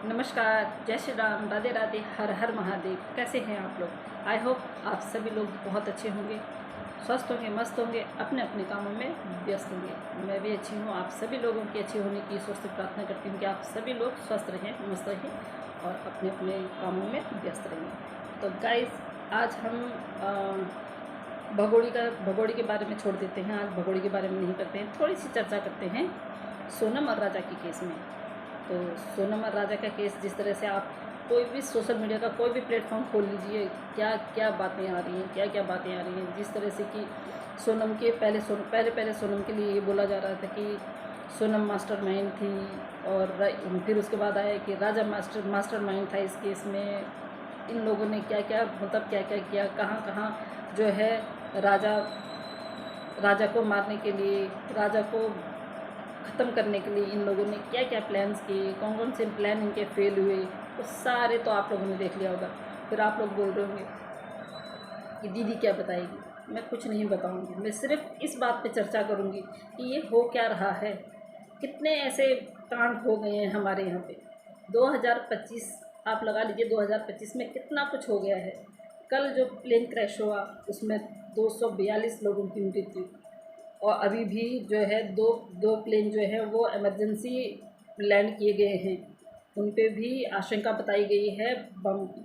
नमस्कार, जय श्री राम, राधे राधे, हर हर महादेव। कैसे हैं आप लोग? आई होप आप सभी लोग बहुत अच्छे होंगे, स्वस्थ होंगे, मस्त होंगे, अपने अपने कामों में व्यस्त होंगे। मैं भी अच्छी हूँ। आप सभी लोगों की अच्छी होने की ईश्वर से प्रार्थना करती हूँ कि आप सभी लोग स्वस्थ रहें, मस्त रहें और अपने अपने कामों में व्यस्त रहें। तो गाइस, आज हम भगोड़ी के बारे में छोड़ देते हैं। आज भगोड़ी के बारे में नहीं करते हैं, थोड़ी सी चर्चा करते हैं सोनम और राजा के केस में। तो सोनम और राजा का केस, जिस तरह से आप कोई भी सोशल मीडिया का कोई भी प्लेटफॉर्म खोल लीजिए, क्या क्या बातें आ रही हैं, क्या क्या बातें आ रही हैं। जिस तरह से कि सोनम के पहले सोनम के लिए ये बोला जा रहा था कि सोनम मास्टरमाइंड थी, और फिर उसके बाद आया कि राजा मास्टरमाइंड था इस केस में। इन लोगों ने क्या क्या मतलब क्या क्या किया, कहाँ कहाँ जो है राजा राजा को मारने के लिए, राजा को ख़त्म करने के लिए इन लोगों ने क्या क्या प्लान्स किए, कौन कौन से प्लान इनके फेल हुए, वो सारे तो आप लोगों ने देख लिया होगा। फिर आप लोग बोल रहे होंगे कि दीदी क्या बताएगी। मैं कुछ नहीं बताऊंगी, मैं सिर्फ इस बात पे चर्चा करूंगी कि ये हो क्या रहा है। कितने ऐसे कांड हो गए हैं हमारे यहाँ पे। 2025 आप लगा लीजिए, 2025 में कितना कुछ हो गया है। कल जो प्लेन क्रैश हुआ उसमें 242 लोगों की मृत्यु, और अभी भी जो है दो दो प्लेन जो है वो इमरजेंसी लैंड किए गए हैं। उन पे भी आशंका बताई गई है बम की।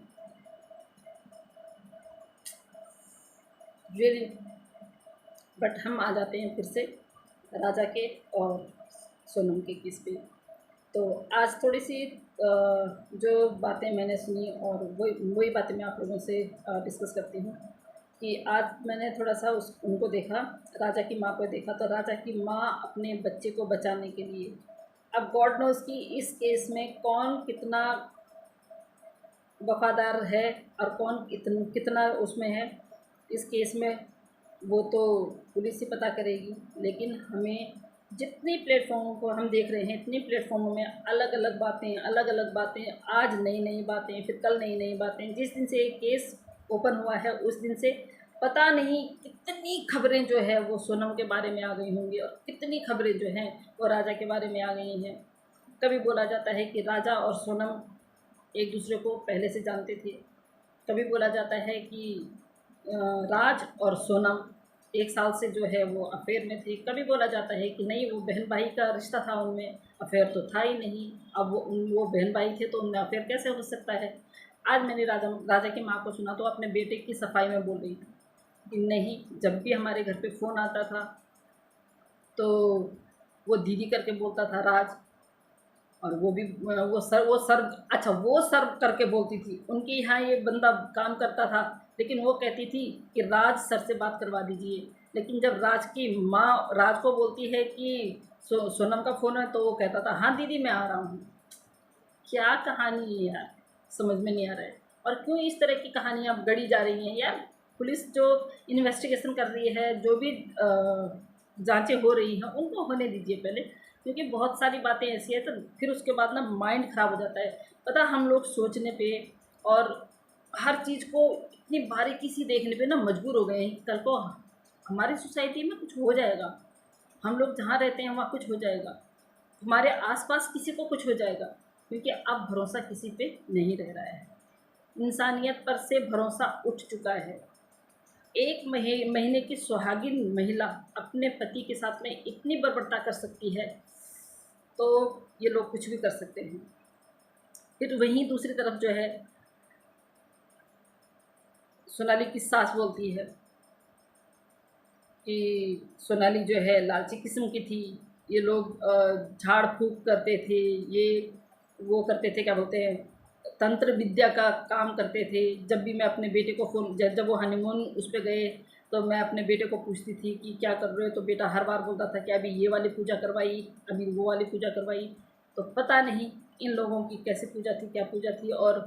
रियली। बट हम आ जाते हैं फिर से राजा के और सोनम के केस पे। तो आज थोड़ी सी जो बातें मैंने सुनी, और वही बातें मैं आप लोगों से डिस्कस करती हूँ। कि आज मैंने थोड़ा सा उनको देखा, राजा की माँ को देखा। तो राजा की माँ अपने बच्चे को बचाने के लिए, अब गॉड नोज़ कि इस केस में कौन कितना वफादार है और कौन कितना उसमें है इस केस में, वो तो पुलिस ही पता करेगी। लेकिन हमें जितनी प्लेटफॉर्मों को हम देख रहे हैं, इतनी प्लेटफॉर्मों में अलग अलग बातें, आज नई नई बातें, फिर कल नई नई बातें। जिस दिन से एक केस ओपन हुआ है उस दिन से पता नहीं कितनी खबरें जो है वो सोनम के बारे में आ गई होंगी, और कितनी खबरें जो हैं वो राजा के बारे में आ गई हैं। कभी बोला जाता है कि राजा और सोनम एक दूसरे को पहले से जानते थे। कभी बोला जाता है कि राज और सोनम एक साल से जो है वो अफेयर में थे। कभी बोला जाता है कि नहीं, वो बहन भाई का रिश्ता था, उनमें अफेयर तो था ही नहीं। अब वो बहन भाई थे तो उनमें अफेयर कैसे हो सकता है। आज मैंने राजा की माँ को सुना तो अपने बेटे की सफाई में बोल रही थी कि नहीं, जब भी हमारे घर पे फ़ोन आता था तो वो दीदी करके बोलता था राज, और वो भी वो सर अच्छा, वो सर करके बोलती थी। उनके यहाँ ये बंदा काम करता था, लेकिन वो कहती थी कि राज सर से बात करवा दीजिए। लेकिन जब राज की माँ राज को बोलती है कि सोनम का फ़ोन है, तो वो कहता था हाँ दीदी मैं आ रहा हूँ। क्या कहानी है यार, समझ में नहीं आ रहा है। और क्यों इस तरह की कहानियाँ गढ़ी जा रही हैं यार। पुलिस जो इन्वेस्टिगेशन कर रही है, जो भी जांचें हो रही हैं, उनको होने दीजिए पहले। क्योंकि बहुत सारी बातें ऐसी है, तो फिर उसके बाद ना माइंड ख़राब हो जाता है। पता, हम लोग सोचने पे और हर चीज़ को इतनी बारीकी से देखने पे ना मजबूर हो गए हैं कि कल को हमारी सोसाइटी में कुछ हो जाएगा, हम लोग जहाँ रहते हैं वहाँ कुछ हो जाएगा, हमारे आसपास किसी को कुछ हो जाएगा। क्योंकि अब भरोसा किसी पे नहीं रह रहा है। इंसानियत पर से भरोसा उठ चुका है। एक महीने की सुहागिन महिला अपने पति के साथ में इतनी बर्बरता कर सकती है, तो ये लोग कुछ भी कर सकते हैं। फिर वहीं दूसरी तरफ जो है सोनाली की सास बोलती है कि सोनाली जो है लालची किस्म की थी। ये लोग झाड़ फूँक करते थे, ये वो करते थे, क्या बोलते हैं, तंत्र विद्या का काम करते थे। जब भी मैं अपने बेटे को फ़ोन, जब वो हनीमून उस पे गए, तो मैं अपने बेटे को पूछती थी कि क्या कर रहे हो, तो बेटा हर बार बोलता था कि अभी ये वाली पूजा करवाई, अभी वो वाली पूजा करवाई। तो पता नहीं इन लोगों की कैसी पूजा थी, क्या पूजा थी और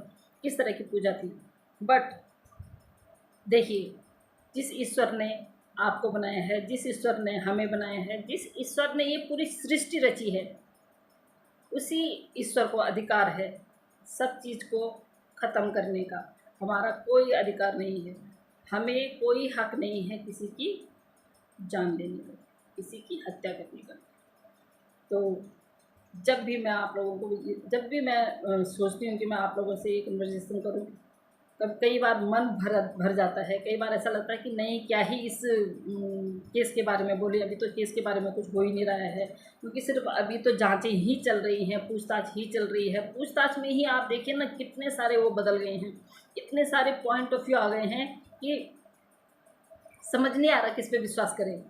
किस तरह की पूजा थी। बट देखिए, जिस ईश्वर ने आपको बनाया है, जिस ईश्वर ने हमें बनाया है, जिस ईश्वर ने ये पूरी सृष्टि रची है, उसी ईश्वर को अधिकार है सब चीज़ को ख़त्म करने का। हमारा कोई अधिकार नहीं है, हमें कोई हक नहीं है किसी की जान लेने का, किसी की हत्या करने का। तो जब भी मैं आप लोगों को, जब भी मैं सोचती हूँ कि मैं आप लोगों से ये कन्वर्सेशन करूँ, तब कई बार मन भर जाता है। कई बार ऐसा लगता है कि नहीं, क्या ही इस केस के बारे में बोले, अभी तो केस के बारे में कुछ हो ही नहीं रहा है, क्योंकि सिर्फ अभी तो जांचें ही चल रही हैं, पूछताछ ही चल रही है। पूछताछ में ही आप देखिए ना कितने सारे वो बदल गए हैं, इतने सारे पॉइंट ऑफ व्यू आ गए हैं कि समझ नहीं आ रहा किस पे विश्वास करें।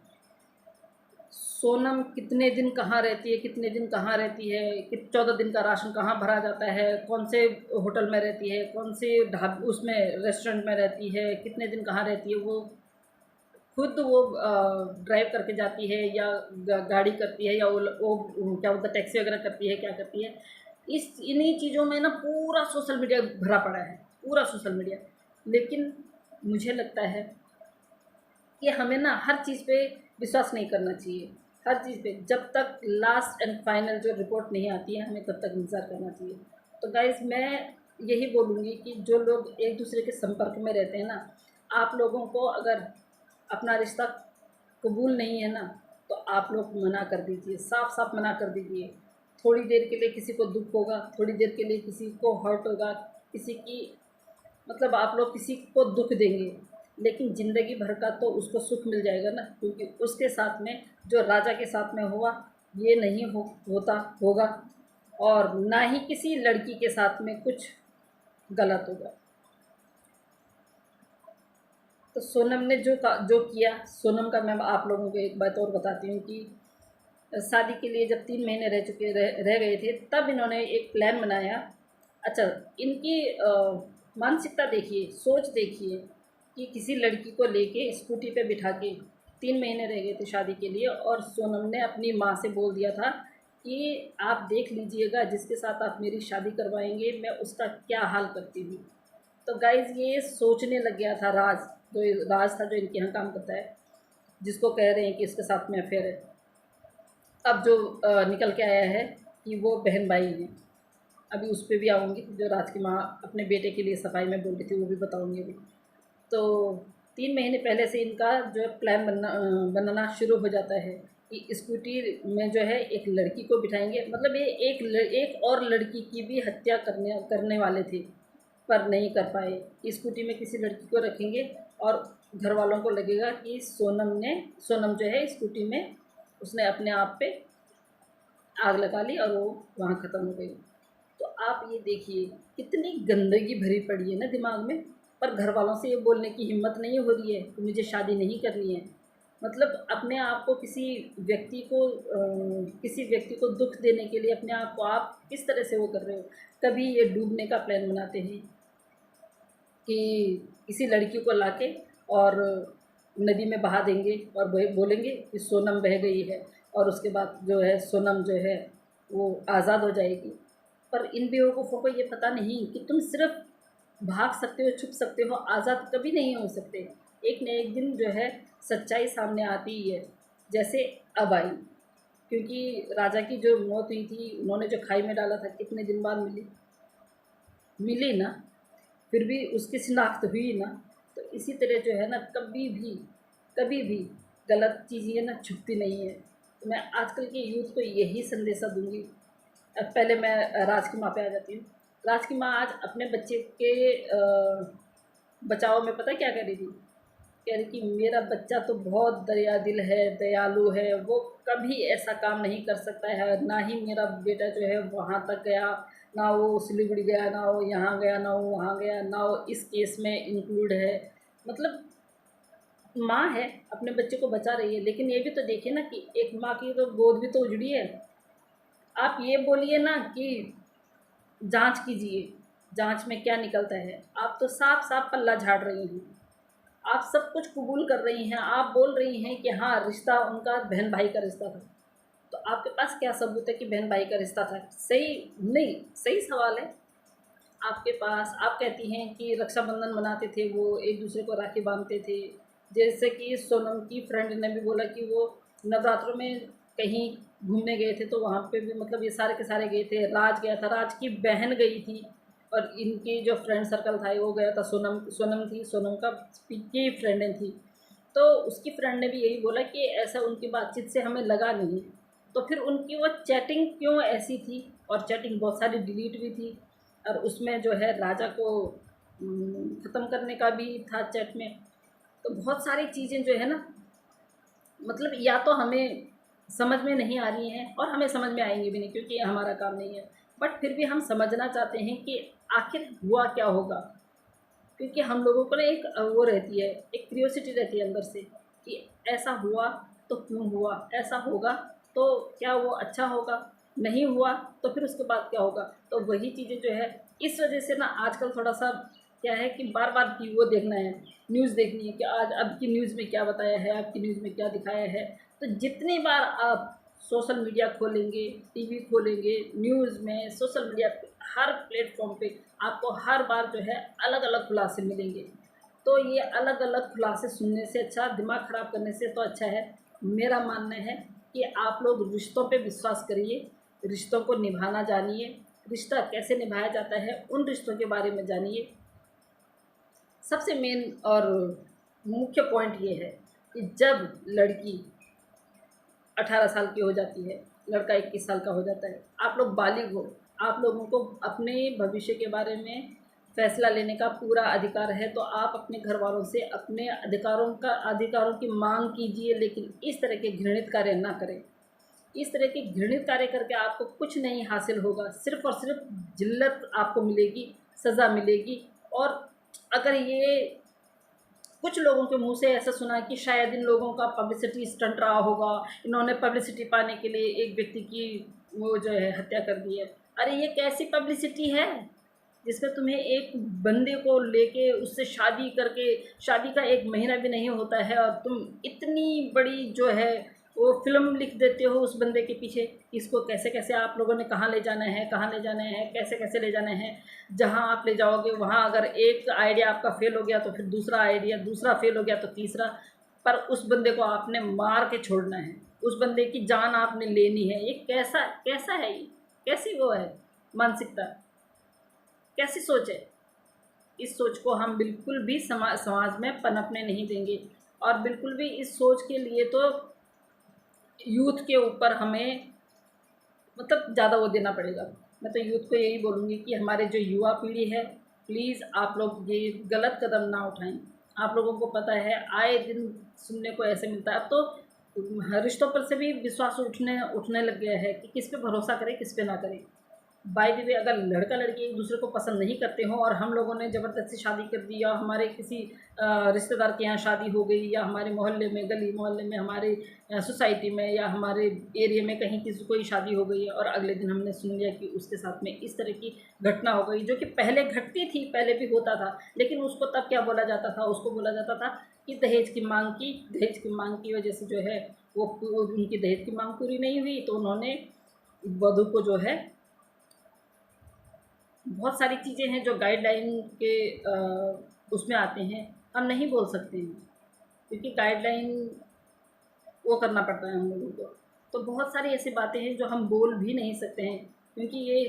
सोनम कितने दिन कहाँ रहती है, कितने दिन कहाँ रहती है, कि 14 दिन का राशन कहाँ भरा जाता है, कौन से होटल में रहती है, कौन से उसमें रेस्टोरेंट में रहती है, कितने दिन कहाँ रहती है, वो खुद वो ड्राइव करके जाती है या गाड़ी करती है, या वो क्या बोलते हैं, टैक्सी वगैरह करती है, क्या करती है। इन्हीं चीज़ों में ना पूरा सोशल मीडिया भरा पड़ा है, पूरा सोशल मीडिया। लेकिन मुझे लगता है कि हमें ना हर चीज़ पे विश्वास नहीं करना चाहिए। हर चीज़ पे जब तक लास्ट एंड फाइनल जो रिपोर्ट नहीं आती है, हमें तब तक इंतज़ार करना चाहिए। तो गाइज़, मैं यही बोलूँगी कि जो लोग एक दूसरे के संपर्क में रहते हैं ना, आप लोगों को अगर अपना रिश्ता कबूल नहीं है ना, तो आप लोग मना कर दीजिए, साफ साफ मना कर दीजिए। थोड़ी देर के लिए किसी को दुख होगा, थोड़ी देर के लिए किसी को हर्ट होगा, किसी की मतलब आप लोग किसी को दुख देंगे, लेकिन ज़िंदगी भर का तो उसको सुख मिल जाएगा ना, क्योंकि उसके साथ में जो राजा के साथ में हुआ, ये नहीं होता होगा, और ना ही किसी लड़की के साथ में कुछ गलत होगा। तो सोनम ने जो किया, सोनम का मैं आप लोगों को एक बात और बताती हूँ कि शादी के लिए जब 3 महीने रह गए थे, तब इन्होंने एक प्लान बनाया। अच्छा, इनकी मानसिकता देखिए, सोच देखिए कि किसी लड़की को लेके स्कूटी पे बिठा के 3 महीने रह गए थे शादी के लिए, और सोनम ने अपनी माँ से बोल दिया था कि आप देख लीजिएगा, जिसके साथ आप मेरी शादी करवाएंगे मैं उसका क्या हाल करती हूँ। तो गाइज़, ये सोचने लग गया था राज, राज था जो इनके यहाँ काम करता है, जिसको कह रहे हैं कि इसके साथ में अफेयर है। अब जो निकल के आया है कि वो बहन भाई हैं। अभी उस पर भी आऊँगी, जो राज की माँ अपने बेटे के लिए सफाई में बोल रही थी, वो भी बताऊँगी अभी। तो 3 महीने पहले से इनका जो प्लान बनना शुरू हो जाता है कि स्कूटी में जो है एक लड़की को बिठाएंगे, मतलब ये एक और लड़की की भी हत्या करने वाले थे, पर नहीं कर पाए। स्कूटी में किसी लड़की को रखेंगे और घर वालों को लगेगा कि सोनम जो है स्कूटी में उसने अपने आप पे आग लगा ली और वो वहाँ ख़त्म हो गई। तो आप ये देखिए कितनी गंदगी भरी पड़ी है ना दिमाग में, पर घर वालों से ये बोलने की हिम्मत नहीं हो रही है कि मुझे शादी नहीं करनी है। मतलब अपने आप को किसी व्यक्ति को दुख देने के लिए अपने आप को आप किस तरह से वो कर रहे हो। कभी ये डूबने का प्लान बनाते हैं कि किसी लड़की को लाके और नदी में बहा देंगे और बोलेंगे कि सोनम बह गई है, और उसके बाद जो है सोनम जो है वो आज़ाद हो जाएगी। पर इन बेवकूफ़ों को ये पता नहीं कि तुम सिर्फ भाग सकते हो, छुप सकते हो, आज़ाद कभी नहीं हो सकते। एक न एक दिन जो है सच्चाई सामने आती ही है, जैसे अब आई। क्योंकि राजा की जो मौत हुई थी, उन्होंने जो खाई में डाला था, कितने दिन बाद मिली ना, फिर भी उसकी शिनाख्त हुई ना। तो इसी तरह जो है ना, कभी भी गलत चीज़ें ना छुपती नहीं है। तो मैं आजकल के यूथ को यही संदेशा दूंगी। अब पहले मैं राज की माँ पे आ जाती हूँ। राज की माँ आज अपने बच्चे के बचाव में पता क्या कह रही थी? कह रही कि मेरा बच्चा तो बहुत दया दिल है, दयालु है, वो कभी ऐसा काम नहीं कर सकता है, ना ही मेरा बेटा जो है वहाँ तक गया, ना वो सिलीगुड़ी गया, ना वो यहाँ गया, ना वो वहाँ गया, ना वो इस केस में इंक्लूड है। मतलब माँ है, अपने बच्चे को बचा रही है, लेकिन ये भी तो देखिए ना कि एक माँ की तो गोद भी तो उजड़ी है। आप ये बोलिए ना कि जांच कीजिए, जांच में क्या निकलता है। आप तो साफ साफ पल्ला झाड़ रही हैं, आप सब कुछ कबूल कर रही हैं, आप बोल रही हैं कि हाँ रिश्ता उनका बहन भाई का रिश्ता था। तो आपके पास क्या सबूत है कि बहन भाई का रिश्ता था? सही नहीं, सही सवाल है आपके पास। आप कहती हैं कि रक्षाबंधन मनाते थे, वो एक दूसरे को राखी बांधते थे। जैसे कि सोनम की फ्रेंड ने भी बोला कि वो नवरात्रों में कहीं घूमने गए थे, तो वहाँ पे भी मतलब ये सारे के सारे गए थे। राज गया था, राज की बहन गई थी, और इनकी जो फ्रेंड सर्कल था वो गया था। सोनम थी, सोनम का की फ्रेंडें थी। तो उसकी फ्रेंड ने भी यही बोला कि ऐसा उनकी बातचीत से हमें लगा नहीं। तो फिर उनकी वो चैटिंग क्यों ऐसी थी, और चैटिंग बहुत सारी डिलीट भी थी, और उसमें जो है राजा को ख़त्म करने का भी था चैट में। तो बहुत सारी चीज़ें जो है ना, मतलब या तो हमें समझ में नहीं आ रही हैं और हमें समझ में आएंगी भी नहीं, क्योंकि ये हमारा काम नहीं है। बट फिर भी हम समझना चाहते हैं कि आखिर हुआ क्या होगा, क्योंकि हम लोगों को ना एक वो रहती है, एक क्यूरियोसिटी रहती है अंदर से कि ऐसा हुआ तो क्यों हुआ, ऐसा होगा तो क्या वो अच्छा होगा, नहीं हुआ तो फिर उसके बाद क्या होगा। तो वही चीज़ें जो है, इस वजह से ना आजकल थोड़ा सा क्या है कि बार बार की वो देखना है, न्यूज़ देखनी है कि आज अब की न्यूज़ में क्या बताया है, अब की न्यूज़ में क्या दिखाया है। तो जितनी बार आप सोशल मीडिया खोलेंगे, टीवी खोलेंगे, न्यूज़ में, सोशल मीडिया पे, हर प्लेटफॉर्म पे आपको हर बार जो है अलग अलग खुलासे मिलेंगे। तो ये अलग अलग खुलासे सुनने से अच्छा, दिमाग ख़राब करने से तो अच्छा है, मेरा मानना है कि आप लोग रिश्तों पे विश्वास करिए, रिश्तों को निभाना जानिए, रिश्ता कैसे निभाया जाता है उन रिश्तों के बारे में जानिए। सबसे मेन और मुख्य पॉइंट ये है कि जब लड़की 18 साल की हो जाती है, लड़का 21 साल का हो जाता है, आप लोग बालिग हो, आप लोगों को अपने भविष्य के बारे में फ़ैसला लेने का पूरा अधिकार है। तो आप अपने घर वालों से अपने अधिकारों की मांग कीजिए, लेकिन इस तरह के घृणित कार्य ना करें। इस तरह के घृणित कार्य करके आपको कुछ नहीं हासिल होगा, सिर्फ़ और सिर्फ जिल्लत आपको मिलेगी, सज़ा मिलेगी। और अगर ये कुछ लोगों के मुंह से ऐसा सुना कि शायद इन लोगों का पब्लिसिटी स्टंट रहा होगा, इन्होंने पब्लिसिटी पाने के लिए एक व्यक्ति की वो जो है हत्या कर दी है। अरे ये कैसी पब्लिसिटी है जिसमें तुम्हें एक बंदे को लेके उससे शादी करके, शादी का 1 महीना भी नहीं होता है और तुम इतनी बड़ी जो है वो फ़िल्म लिख देते हो उस बंदे के पीछे। इसको कैसे कैसे आप लोगों ने कहाँ ले जाना है, कहाँ ले जाना है, कैसे कैसे ले जाना है। जहाँ आप ले जाओगे वहाँ अगर एक आइडिया आपका फ़ेल हो गया तो फिर दूसरा आइडिया, दूसरा फ़ेल हो गया तो तीसरा। पर उस बंदे को आपने मार के छोड़ना है, उस बंदे की जान आपने लेनी है। ये कैसा कैसा है, ये कैसी वो है मानसिकता, कैसी सोच है। इस सोच को हम बिल्कुल भी समाज में पनपने नहीं देंगे। और बिल्कुल भी इस सोच के लिए तो यूथ के ऊपर हमें मतलब ज़्यादा वो देना पड़ेगा। मैं तो यूथ को यही बोलूँगी कि हमारे जो युवा पीढ़ी है, प्लीज़ आप लोग ये गलत कदम ना उठाएं। आप लोगों को पता है आए दिन सुनने को ऐसे मिलता है। अब तो रिश्तों पर से भी विश्वास उठने लग गया है कि किस पे भरोसा करें, किस पे ना करें। बाय द वे, अगर लड़का लड़की एक दूसरे को पसंद नहीं करते हों और हम लोगों ने ज़बरदस्ती शादी कर दी, या हमारे किसी रिश्तेदार के यहाँ शादी हो गई, या हमारे मोहल्ले में, गली मोहल्ले में, हमारे सोसाइटी में, या हमारे एरिया में कहीं किसी कोई शादी हो गई है, और अगले दिन हमने सुन लिया कि उसके साथ में इस तरह की घटना हो गई, जो कि पहले घटती थी, पहले भी होता था, लेकिन उसको तब क्या बोला जाता था, उसको बोला जाता था कि दहेज की मांग की वजह से जो है वो उनकी दहेज की मांग पूरी नहीं हुई, तो उन्होंने वधू को जो है, बहुत सारी चीज़ें हैं जो गाइडलाइन के उसमें आते हैं, हम नहीं बोल सकते हैं, क्योंकि गाइडलाइन वो करना पड़ता है हम लोगों को। तो बहुत सारी ऐसी बातें हैं जो हम बोल भी नहीं सकते हैं, क्योंकि ये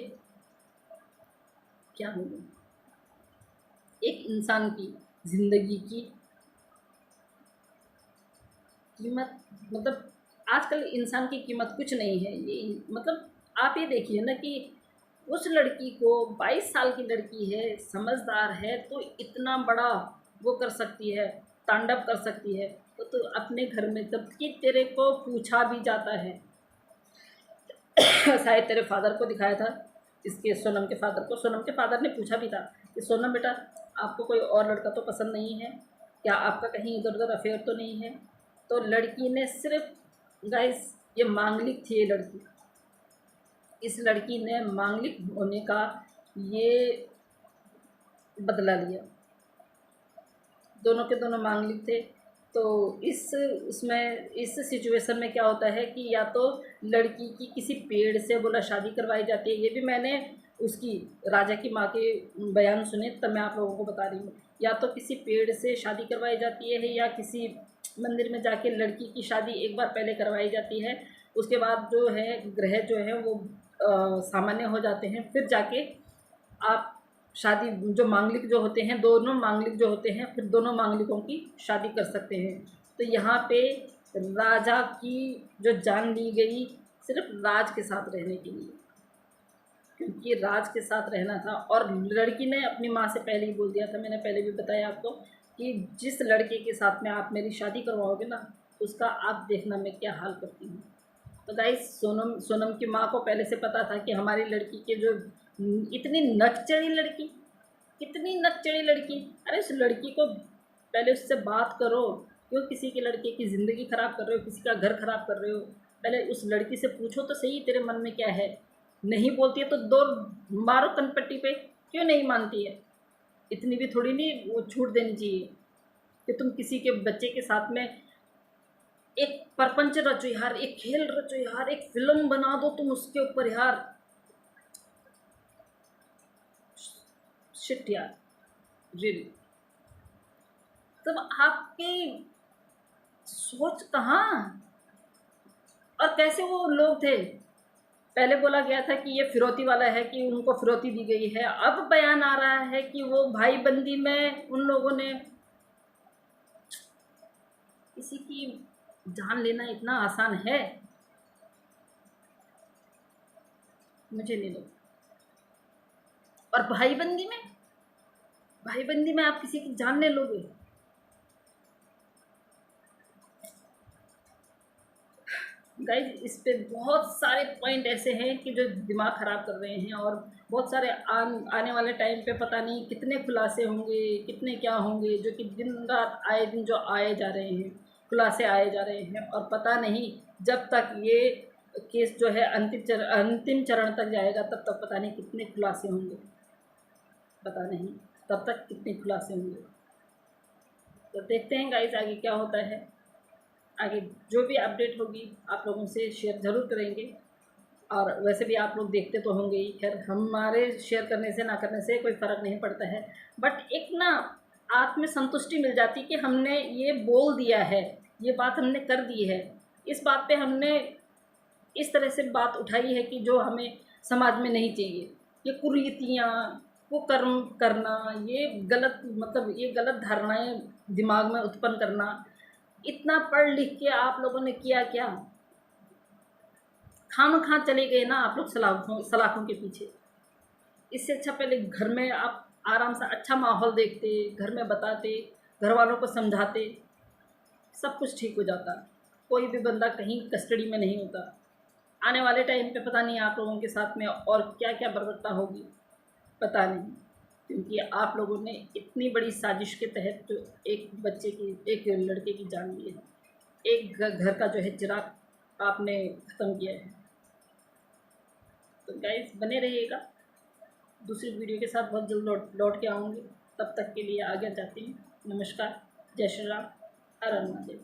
क्या बोलूं, एक इंसान की ज़िंदगी की कीमत, मतलब आजकल इंसान की कीमत कुछ नहीं है। ये मतलब आप ये देखिए ना कि उस लड़की को, 22 साल की लड़की है, समझदार है, तो इतना बड़ा वो कर सकती है, तांडव कर सकती है। तो अपने घर में जबकि तेरे को पूछा भी जाता है शायद तेरे फादर को दिखाया था, इसके सोनम के फादर को, सोनम के फादर ने पूछा भी था कि सोनम बेटा, आपको कोई और लड़का तो पसंद नहीं है क्या, आपका कहीं इधर उधर अफेयर तो नहीं है। तो लड़की ने सिर्फ, गाइस ये मांगलिक थी ये लड़की, इस लड़की ने मांगलिक होने का ये बदला लिया। दोनों के दोनों मांगलिक थे। तो इस सिचुएशन में क्या होता है कि या तो लड़की की किसी पेड़ से बोला शादी करवाई जाती है, ये भी मैंने उसकी राजा की माँ के बयान सुने, तब मैं आप लोगों को बता रही हूँ। या तो किसी पेड़ से शादी करवाई जाती है, या किसी मंदिर में जाके लड़की की शादी एक बार पहले करवाई जाती है। उसके बाद जो है ग्रह जो है वो सामान्य हो जाते हैं, फिर जाके आप शादी, जो मांगलिक जो होते हैं, दोनों मांगलिक जो होते हैं, फिर दोनों मांगलिकों की शादी कर सकते हैं। तो यहाँ पे राजा की जो जान ली गई, सिर्फ राज के साथ रहने के लिए, क्योंकि राज के साथ रहना था। और लड़की ने अपनी माँ से पहले ही बोल दिया था, मैंने पहले भी बताया आपको, कि जिस लड़के के साथ में आप मेरी शादी करवाओगे ना, उसका आप देखना मैं क्या हाल करती हूँ। तो गाइस, सोनम की माँ को पहले से पता था कि हमारी लड़की के जो इतनी नकचढ़ी लड़की, कितनी नकचढ़ी लड़की, अरे उस लड़की को पहले उससे बात करो। क्यों किसी के लड़के की ज़िंदगी ख़राब कर रहे हो, किसी का घर ख़राब कर रहे हो? पहले उस लड़की से पूछो तो सही तेरे मन में क्या है। नहीं बोलती है तो दो मारो कनपट्टी पे। क्यों नहीं मानती है? इतनी भी थोड़ी नहीं वो छूट देनी चाहिए कि तुम किसी के बच्चे के साथ में एक परपंच रचो यार, एक खेल रचो यार, एक फिल्म बना दो तुम उसके ऊपर यार। शिट यार, रियली। तब आपकी सोच कहाँ और कैसे वो लोग थे? पहले बोला गया था कि ये फिरौती वाला है, कि उनको फिरौती दी गई है। अब बयान आ रहा है कि वो भाई बंदी में उन लोगों ने, किसी की जान लेना इतना आसान है? मुझे नहीं लगता। और भाई बंदी में आप किसी की जान ले लोगे? गाइज, इस पे बहुत सारे पॉइंट ऐसे हैं कि जो दिमाग ख़राब कर रहे हैं। और बहुत सारे आने वाले टाइम पे पता नहीं कितने खुलासे होंगे, कितने क्या होंगे, जो कि दिन रात आए दिन जो आए जा रहे हैं, खुलासे आए जा रहे हैं। और पता नहीं जब तक ये केस जो है अंतिम चरण तक जाएगा, तब तक पता नहीं कितने खुलासे होंगे, पता नहीं तब तक कितने खुलासे होंगे। तो देखते हैं गाइज आगे क्या होता है। आगे जो भी अपडेट होगी आप लोगों से शेयर ज़रूर करेंगे। और वैसे भी आप लोग देखते तो होंगे ही, खैर हमारे शेयर करने से ना करने से कोई फ़र्क नहीं पड़ता है। बट एक ना आत्म संतुष्टि मिल जाती कि हमने ये बोल दिया है, ये बात हमने कर दी है। इस बात पे हमने इस तरह से बात उठाई है कि जो हमें समाज में नहीं चाहिए। ये कुरीतियाँ, वो कर्म करना, ये गलत, मतलब ये गलत धारणाएं दिमाग में उत्पन्न करना, इतना पढ़ लिख के आप लोगों ने किया क्या? खामखा चले गए ना आप लोग सलाखों के पीछे। इससे अच्छा पहले घर में आप आराम से अच्छा माहौल देखते, घर में बताते, घर वालों को समझाते, सब कुछ ठीक हो जाता। कोई भी बंदा कहीं कस्टडी में नहीं होता। आने वाले टाइम पे पता नहीं आप लोगों के साथ में और क्या क्या बर्बरता होगी, पता नहीं। क्योंकि आप लोगों ने इतनी बड़ी साजिश के तहत जो एक लड़के की जान ली है, एक घर का जो है चिराग आपने ख़त्म किया है। तो गाइस बने रहिएगा, दूसरी वीडियो के साथ बहुत जल्द लौट के आऊँगी। तब तक के लिए आज्ञा चाहती हूँ। नमस्कार, जय श्री राम, हर हर महादेव।